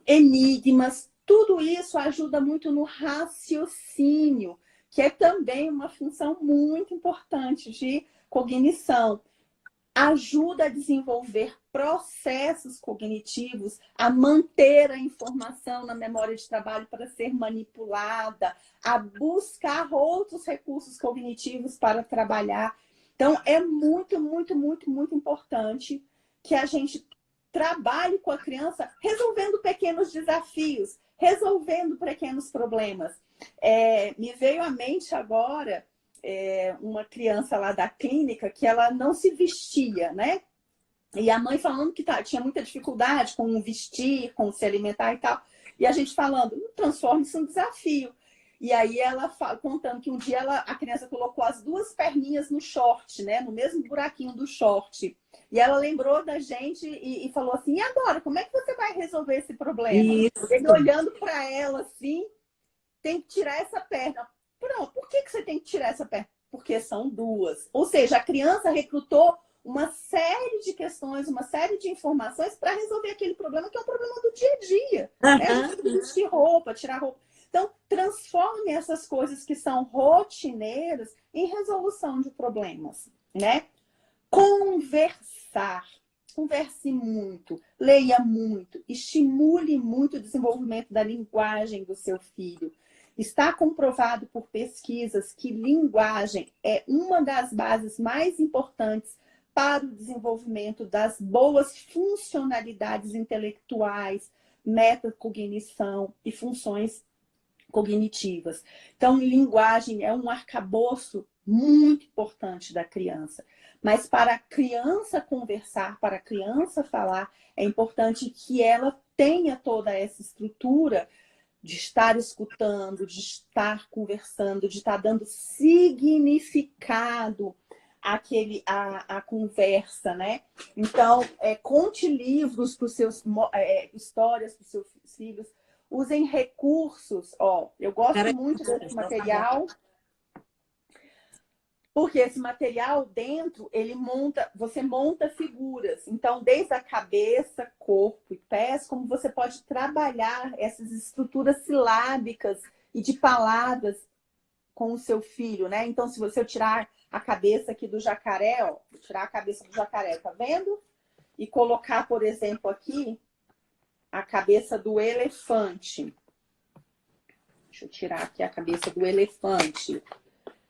Speaker 2: enigmas. Tudo isso ajuda muito no raciocínio, que é também uma função muito importante de cognição. Ajuda a desenvolver processos cognitivos, a manter a informação na memória de trabalho para ser manipulada, a buscar outros recursos cognitivos para trabalhar. Então, é muito, muito, muito, muito importante que a gente trabalhe com a criança resolvendo pequenos desafios, resolvendo pequenos problemas. Me veio à mente agora uma criança lá da clínica que ela não se vestia, né? E a mãe falando que tinha muita dificuldade com vestir, com se alimentar e tal. E a gente falando, transforma isso em um desafio. E aí ela contando que um dia a criança colocou as duas perninhas no short, né? No mesmo buraquinho do short. E ela lembrou da gente e falou assim, e agora, como é que você vai resolver esse problema?
Speaker 3: Isso.
Speaker 2: Ele olhando para ela assim, tem que tirar essa perna. Pronto, por que você tem que tirar essa perna? Porque são duas. Ou seja, a criança recrutou uma série de questões, uma série de informações para resolver aquele problema que é um problema do dia a dia. Né? A gente vestir roupa, tirar roupa. Então, transforme essas coisas que são rotineiras em resolução de problemas, né? Conversar. Converse muito, leia muito, estimule muito o desenvolvimento da linguagem do seu filho. Está comprovado por pesquisas que linguagem é uma das bases mais importantes para o desenvolvimento das boas funcionalidades intelectuais, metacognição e funções cognitivas. Então, linguagem é um arcabouço muito importante da criança. Mas para a criança conversar, para a criança falar, é importante que ela tenha toda essa estrutura de estar escutando, de estar conversando, de estar dando significado à conversa, né? Então, conte livros para os seus, histórias para os seus filhos, usem recursos. Ó, eu gosto muito desse material, porque esse material dentro, você monta figuras. Então, desde a cabeça, corpo e pés, como você pode trabalhar essas estruturas silábicas e de palavras com o seu filho, né? Então, se você tirar a cabeça aqui do jacaré, ó, vou tirar a cabeça do jacaré, tá vendo? E colocar, por exemplo, aqui a cabeça do elefante. Deixa eu tirar aqui a cabeça do elefante.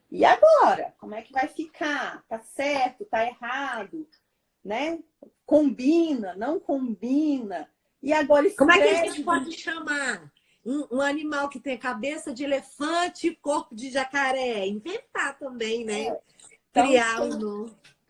Speaker 2: E agora? Como é que vai ficar? Tá certo? Tá errado? Né? Combina? Não combina? E agora
Speaker 3: como é que a gente pode chamar um animal que tem cabeça de elefante e corpo de jacaré? Inventar também, né? Criar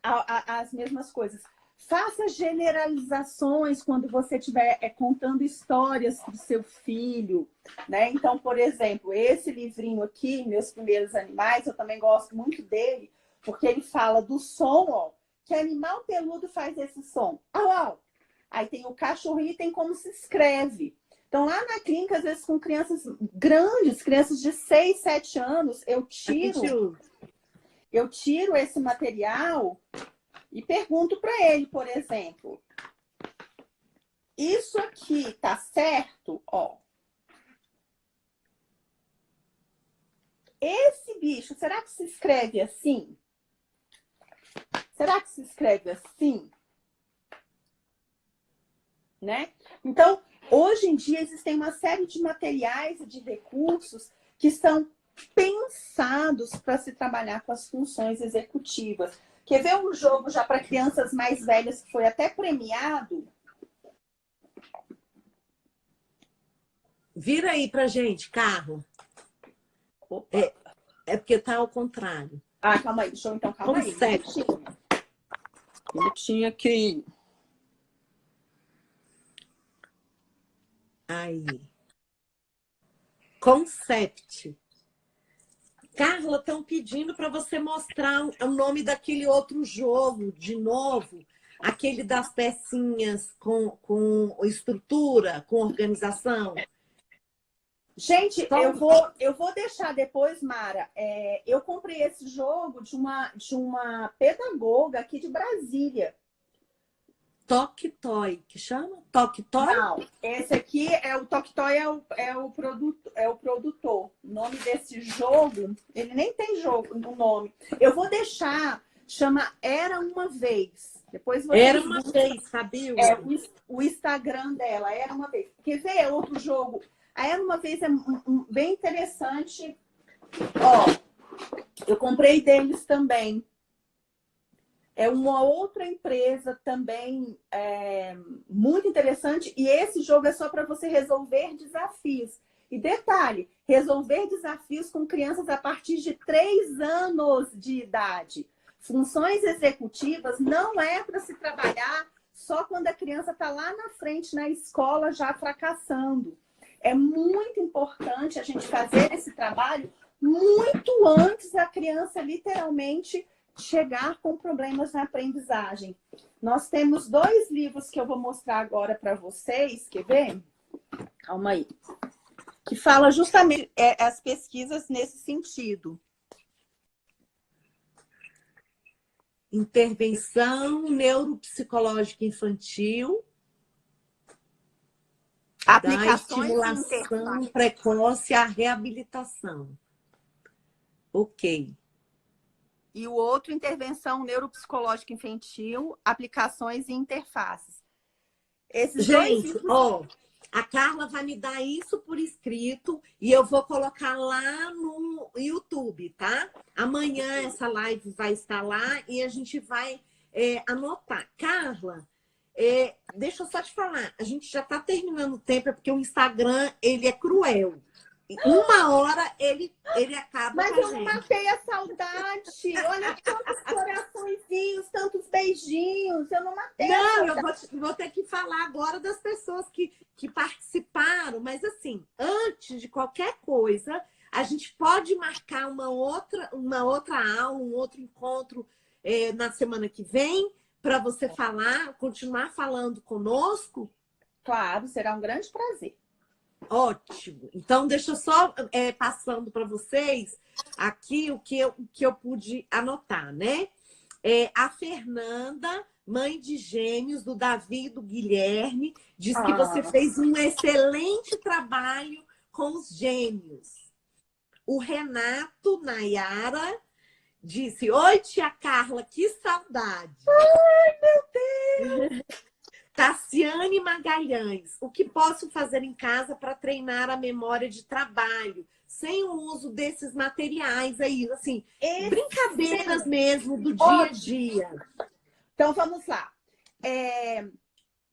Speaker 2: as mesmas coisas. Faça generalizações quando você estiver contando histórias para o seu filho, né? Então, por exemplo, esse livrinho aqui, Meus Primeiros Animais, eu também gosto muito dele, porque ele fala do som, ó, que animal peludo faz esse som. Au, au. Aí tem o cachorrinho e tem como se escreve. Então, lá na clínica, às vezes com crianças grandes, crianças de 6, 7 anos, eu tiro esse material e pergunto para ele, por exemplo, isso aqui tá certo? Ó, esse bicho, será que se escreve assim? Será que se escreve assim? Né? Então, hoje em dia existem uma série de materiais e de recursos que são pensados para se trabalhar com as funções executivas. Quer ver um jogo já para crianças mais velhas que foi até premiado?
Speaker 3: Vira aí pra gente, carro. É porque tá ao contrário.
Speaker 2: Ah, calma aí. Deixa eu então, calma aí. Minutinho aqui.
Speaker 3: Aí. Concept. Carla, estão pedindo para você mostrar o nome daquele outro jogo, de novo. Aquele das pecinhas com estrutura, com organização.
Speaker 2: Gente, eu vou deixar depois, Mara. Eu comprei esse jogo de uma pedagoga aqui de Brasília.
Speaker 3: Toctoy, que chama? Toctoy?
Speaker 2: Não, esse aqui o Toctoy é o produtor. O nome desse jogo, ele nem tem jogo no nome. Eu vou deixar, chama Era Uma Vez. Depois você
Speaker 3: Era uma vez, sabia?
Speaker 2: O Instagram dela, Era Uma Vez. Quer ver outro jogo? A Era Uma Vez é bem interessante. Ó, eu comprei deles também. É uma outra empresa também muito interessante. E esse jogo é só para você resolver desafios. E detalhe, resolver desafios com crianças a partir de 3 anos de idade. Funções executivas não é para se trabalhar só quando a criança está lá na frente, na escola, já fracassando. É muito importante a gente fazer esse trabalho muito antes da criança literalmente chegar com problemas na aprendizagem. Nós temos 2 livros que eu vou mostrar agora para vocês. Quer ver? Calma aí. Que fala justamente as pesquisas nesse sentido.
Speaker 3: Intervenção neuropsicológica infantil.
Speaker 2: Aplicações
Speaker 3: da estimulação precoce à reabilitação. Ok.
Speaker 2: E o outro, intervenção neuropsicológica infantil, aplicações e interfaces.
Speaker 3: Gente, ó, a Carla vai me dar isso por escrito e eu vou colocar lá no YouTube, tá? Amanhã essa live vai estar lá e a gente vai anotar. Carla, deixa eu só te falar, a gente já está terminando o tempo, é porque o Instagram, ele é cruel. 1 hora ele acaba.
Speaker 2: Mas eu não matei a saudade. Olha tantos coraçõezinhos, tantos beijinhos. Eu não matei.
Speaker 3: Não, eu vou ter que falar agora das pessoas que que participaram, mas assim, antes de qualquer coisa, a gente pode marcar uma outra aula, um outro encontro na semana que vem, para você falar, continuar falando conosco?
Speaker 2: Claro, será um grande prazer.
Speaker 3: Ótimo. Então, deixa eu só passando para vocês aqui o que eu pude anotar, né? A Fernanda, mãe de gêmeos, do Davi e do Guilherme, diz que você fez um excelente trabalho com os gêmeos. O Renato Nayara disse: oi, tia Carla, que saudade.
Speaker 2: Ai, meu Deus!
Speaker 3: Tassiane Magalhães, o que posso fazer em casa para treinar a memória de trabalho, sem o uso desses materiais aí, assim, brincadeiras mesmo do dia a dia.
Speaker 2: Então, vamos lá.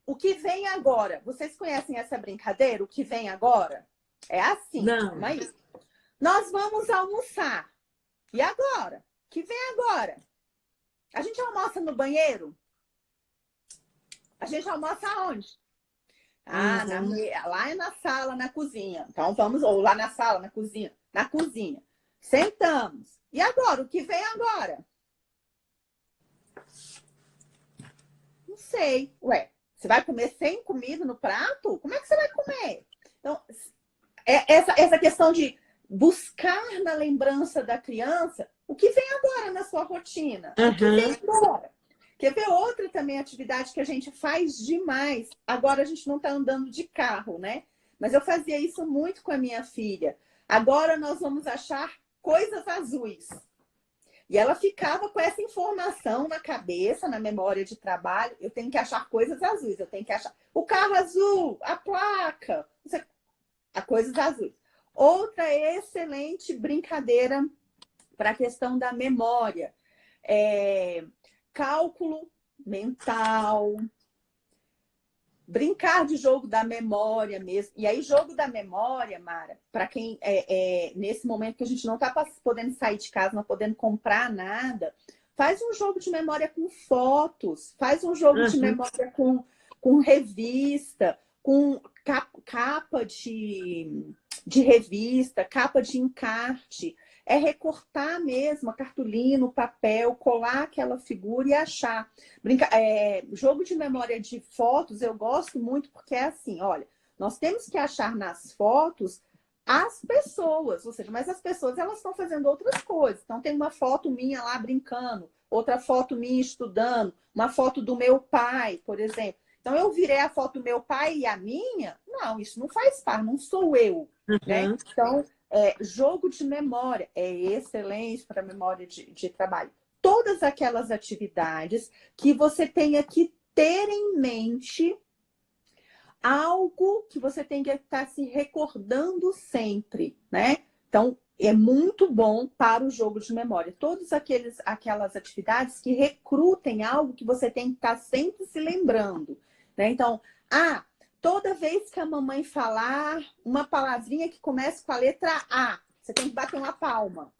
Speaker 2: O que vem agora? Vocês conhecem essa brincadeira? O que vem agora? É assim.
Speaker 3: Não.
Speaker 2: Aí. Nós vamos almoçar. E agora? O que vem agora? A gente almoça no banheiro? A gente almoça aonde? Lá é na sala, na cozinha. Então vamos, ou lá na sala, na cozinha. Na cozinha. Sentamos. E agora? O que vem agora? Não sei. Ué, você vai comer sem comida no prato? Como é que você vai comer? Então, essa questão de buscar na lembrança da criança o que vem agora na sua rotina. O que vem agora? Quer ver outra também atividade que a gente faz demais? Agora a gente não está andando de carro, né? Mas eu fazia isso muito com a minha filha. Agora nós vamos achar coisas azuis. E ela ficava com essa informação na cabeça, na memória de trabalho. Eu tenho que achar coisas azuis. Eu tenho que achar o carro azul, a placa, coisas azuis. Outra excelente brincadeira para a questão da memória. Cálculo mental, brincar de jogo da memória mesmo. E aí, jogo da memória, Mara, para quem nesse momento que a gente não está podendo sair de casa, não podendo comprar nada, faz um jogo de memória com fotos, faz um jogo de memória com revista, com capa de revista, capa de encarte. É recortar mesmo a cartolina, o papel, colar aquela figura e achar. Jogo de memória de fotos eu gosto muito porque é assim, olha, nós temos que achar nas fotos as pessoas, ou seja, mas as pessoas elas estão fazendo outras coisas. Então tem uma foto minha lá brincando, outra foto minha estudando, uma foto do meu pai, por exemplo. Então eu virei a foto do meu pai e a minha? Não, isso não faz parte, não sou eu. Né? Então, jogo de memória é excelente para a memória de trabalho. Todas aquelas atividades que você tenha que ter em mente algo que você tem que estar se recordando sempre, né? Então, é muito bom para o jogo de memória. Todas aquelas atividades que recrutem algo que você tem que estar sempre se lembrando, né? Então, toda vez que a mamãe falar uma palavrinha que começa com a letra A, você tem que bater uma palma.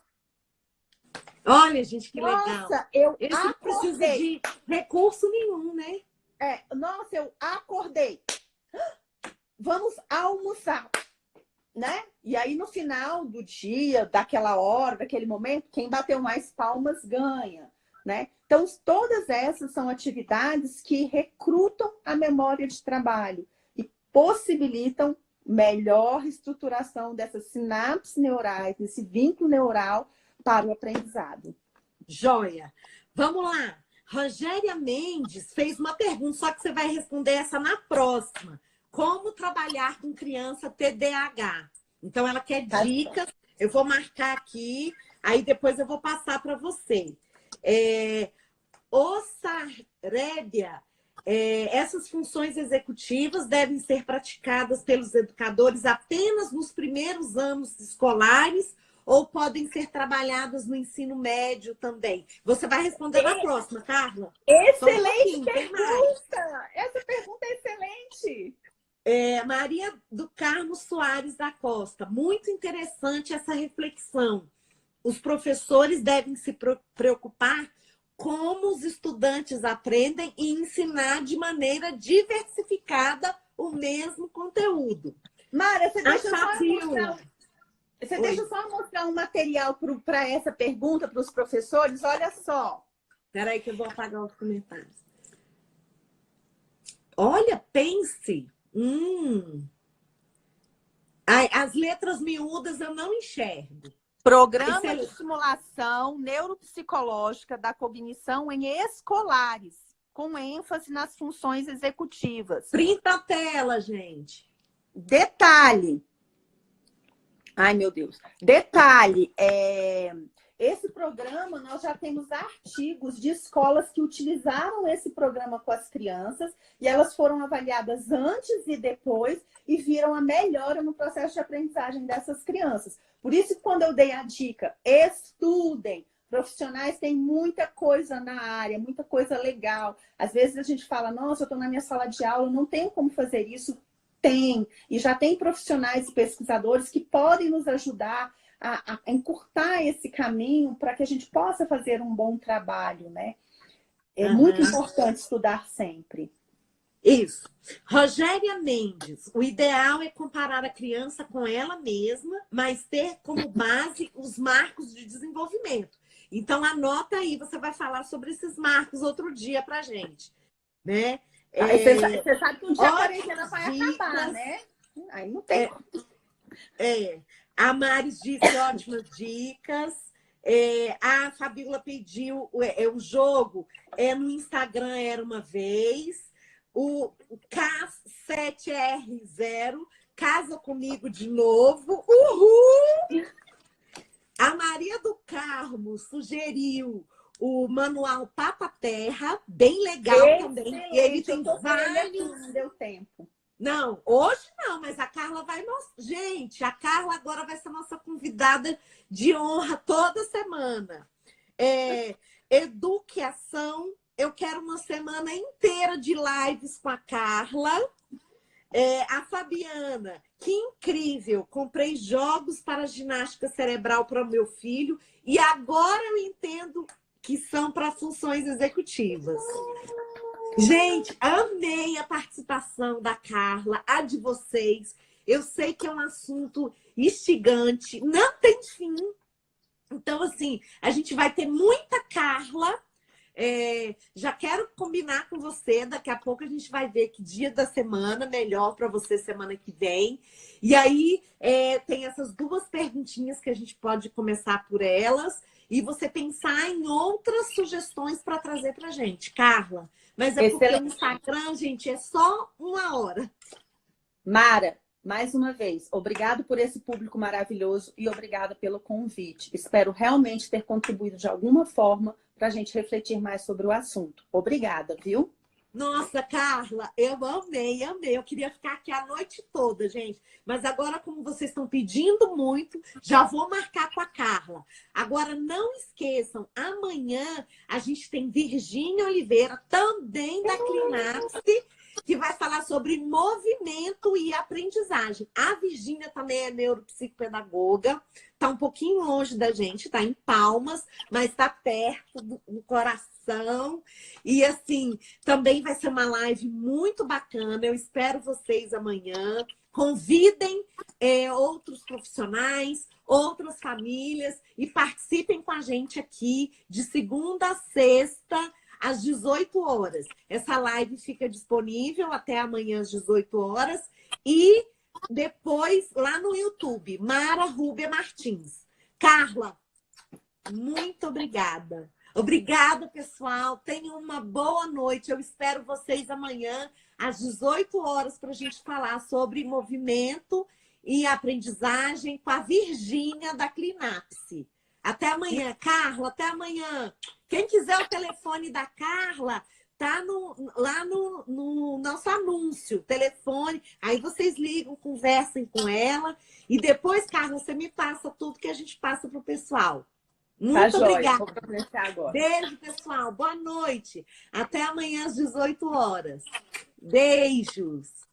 Speaker 3: Olha, gente, que legal.
Speaker 2: Nossa, eu
Speaker 3: Esse não precisa de recurso nenhum, né?
Speaker 2: Nossa, eu acordei. Vamos almoçar, né? E aí, no final do dia, daquela hora, daquele momento, quem bateu mais palmas ganha, né? Então, todas essas são atividades que recrutam a memória de trabalho e possibilitam melhor estruturação dessas sinapses neurais, desse vínculo neural para o aprendizado.
Speaker 3: Joia! Vamos lá! Rogéria Mendes fez uma pergunta, só que você vai responder essa na próxima. Como trabalhar com criança TDAH? Então, ela quer dicas. Eu vou marcar aqui, aí depois eu vou passar para você. Sarébia, essas funções executivas devem ser praticadas pelos educadores apenas nos primeiros anos escolares ou podem ser trabalhadas no ensino médio também? Você vai responder na próxima, Carla?
Speaker 2: Excelente pergunta! Essa pergunta é excelente!
Speaker 3: Maria do Carmo Soares da Costa. Muito interessante essa reflexão. Os professores devem se preocupar como os estudantes aprendem e ensinar de maneira diversificada
Speaker 1: o mesmo conteúdo.
Speaker 2: Mara, você deixa
Speaker 1: Oi.
Speaker 2: eu só mostrar um material para essa pergunta para os professores? Olha só.
Speaker 1: Peraí que eu vou apagar os comentários. Olha, pense. Ai, as letras miúdas eu não enxergo.
Speaker 2: Programa de estimulação neuropsicológica da cognição em escolares, com ênfase nas funções executivas.
Speaker 1: Printa a tela, gente.
Speaker 2: Detalhe. Ai, meu Deus. Detalhe. Esse programa, nós já temos artigos de escolas que utilizaram esse programa com as crianças e elas foram avaliadas antes e depois e viram a melhora no processo de aprendizagem dessas crianças. Por isso, quando eu dei a dica, estudem. Profissionais têm muita coisa na área, muita coisa legal. Às vezes a gente fala, nossa, eu estou na minha sala de aula, não tenho como fazer isso. Tem. E já tem profissionais e pesquisadores que podem nos ajudar a encurtar esse caminho para que a gente possa fazer um bom trabalho, né? É muito importante estudar sempre.
Speaker 1: Isso. Rogéria Mendes, o ideal é comparar a criança com ela mesma, mas ter como base os marcos de desenvolvimento. Então, anota aí, você vai falar sobre esses marcos outro dia pra gente, né?
Speaker 2: Você sabe que um dia a quarentena vai acabar, né? Aí não tem.
Speaker 1: A Maris disse ótimas dicas. A Fabíola pediu o jogo no Instagram era uma vez. O K7R0 casa comigo de novo. Uhul! A Maria do Carmo sugeriu o manual Papa Terra, bem legal também. E ele tem vários.
Speaker 2: Não deu tempo.
Speaker 1: Não, hoje não, mas a Carla vai mostrar. Gente, a Carla agora vai ser nossa convidada de honra toda semana. Educação. Eu quero uma semana inteira de lives com a Carla. A Fabiana, que incrível! Comprei jogos para ginástica cerebral para o meu filho e agora eu entendo que são para funções executivas. Gente, amei a participação da Carla, a de vocês. Eu sei que é um assunto instigante, não tem fim. Então, assim, a gente vai ter muita Carla. Já quero combinar com você. Daqui a pouco a gente vai ver que dia da semana melhor para você semana que vem. E aí tem essas duas perguntinhas que a gente pode começar por elas e você pensar em outras sugestões para trazer para gente, Carla. Mas porque o Instagram, gente, é só 1 hora.
Speaker 2: Mara, mais uma vez, obrigado por esse público maravilhoso e obrigada pelo convite. Espero realmente ter contribuído de alguma forma para a gente refletir mais sobre o assunto. Obrigada, viu?
Speaker 1: Nossa, Carla, eu amei. Eu queria ficar aqui a noite toda, gente. Mas agora, como vocês estão pedindo muito, já vou marcar com a Carla. Agora, não esqueçam, amanhã a gente tem Virgínia Oliveira, também da Clinapse, que vai falar sobre movimento e aprendizagem. A Virgínia também é neuropsicopedagoga, está um pouquinho longe da gente, está em Palmas, mas está perto do coração. E assim, também vai ser uma live muito bacana. Eu espero vocês amanhã. Convidem outros profissionais, outras famílias e participem com a gente aqui de segunda a sexta, às 18 horas. Essa live fica disponível até amanhã às 18 horas e depois lá no YouTube, Mara Rúbia Martins. Carla, muito obrigada. Obrigada, pessoal. Tenham uma boa noite. Eu espero vocês amanhã às 18 horas para a gente falar sobre movimento e aprendizagem com a Virgínia da Clinapse. Até amanhã, Carla. Até amanhã. Quem quiser o telefone da Carla, tá lá no nosso anúncio, telefone. Aí vocês ligam, conversem com ela. E depois, Carla, você me passa tudo que a gente passa para o pessoal. Muito obrigada.
Speaker 2: Vou começar agora.
Speaker 1: Beijo, pessoal. Boa noite. Até amanhã às 18 horas. Beijos.